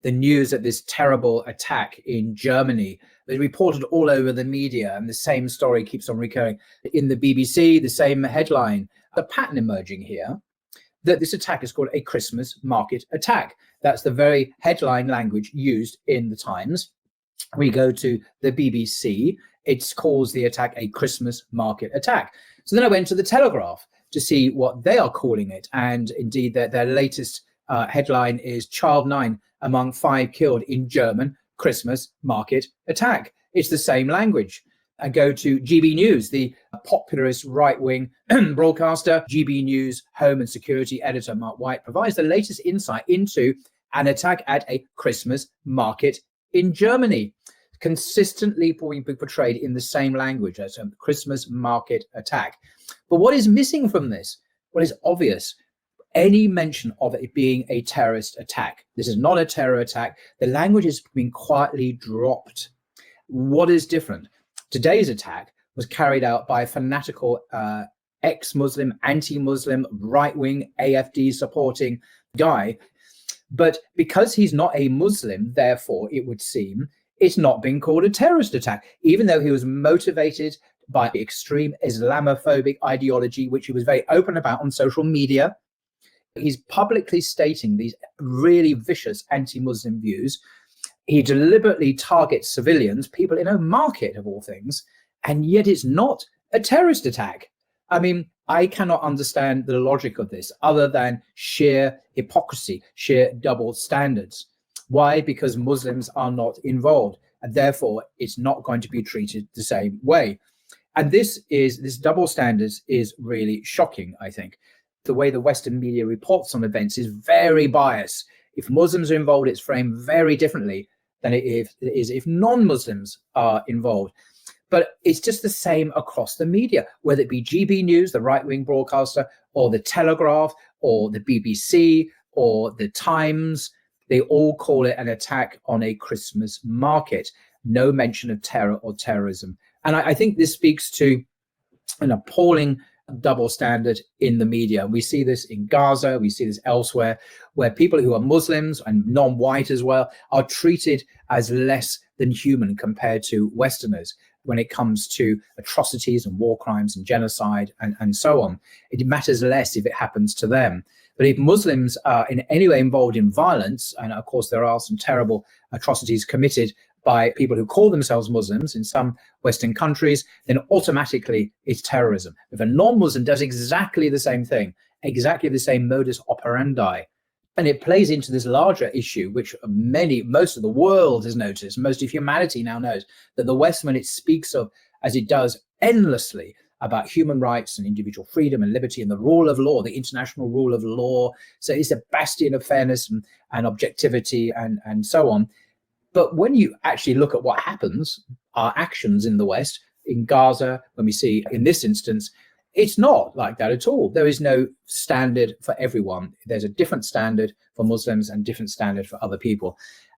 the news that this terrible attack in Germany is reported all over the media, and the same story keeps on recurring. In the BBC, the same headline, a pattern emerging here, that this attack is called a Christmas market attack. That's the very headline language used in the Times. We go to the BBC, it calls the attack a Christmas market attack. So then I went to the Telegraph to see what they are calling it. And indeed, their latest headline is Child 9 among 5 killed in German Christmas market attack. It's the same language. I go to GB News, the populist right-wing broadcaster. GB News Home and Security editor Mark White provides the latest insight into an attack at a Christmas market in Germany, consistently being portrayed in the same language as a Christmas market attack. But what is missing from this? Well, it's obvious. Any mention of it being a terrorist attack. This is not a terror attack. The language has been quietly dropped. What is different? Today's attack was carried out by a fanatical ex-Muslim, anti-Muslim, right-wing AFD supporting guy. But because he's not a Muslim, therefore, it would seem, it's not been called a terrorist attack, even though he was motivated by extreme Islamophobic ideology, which he was very open about on social media. He's publicly stating these really vicious anti-Muslim views. He deliberately targets civilians, people in a market of all things, and yet it's not a terrorist attack. I mean, I cannot understand the logic of this other than sheer hypocrisy, sheer double standards. Why? Because Muslims are not involved, and therefore it's not going to be treated the same way. And this double standards is really shocking, I think. The way the Western media reports on events is very biased. If Muslims are involved, it's framed very differently than it is if non-Muslims are involved. But it's just the same across the media, whether it be GB News, the right-wing broadcaster, or the Telegraph, or the BBC, or the Times. They all call it an attack on a Christmas market. No mention of terror or terrorism. And I think this speaks to an appalling double standard in the media. We see this in Gaza, we see this elsewhere, where people who are Muslims and non-white as well are treated as less than human compared to Westerners when it comes to atrocities and war crimes and genocide and so on. It matters less if it happens to them. But if Muslims are in any way involved in violence, and of course there are some terrible atrocities committed by people who call themselves Muslims in some Western countries, then automatically it's terrorism. If a non-Muslim does exactly the same thing, exactly the same modus operandi, and it plays into this larger issue, which most of the world has noticed, most of humanity now knows, that the West, when it speaks of, as it does endlessly, about human rights and individual freedom and liberty and the rule of law, the international rule of law, so it's a bastion of fairness and objectivity and so on. But when you actually look at what happens, our actions in the West, in Gaza, when we see in this instance, it's not like that at all. There is no standard for everyone. There's a different standard for Muslims and different standard for other people.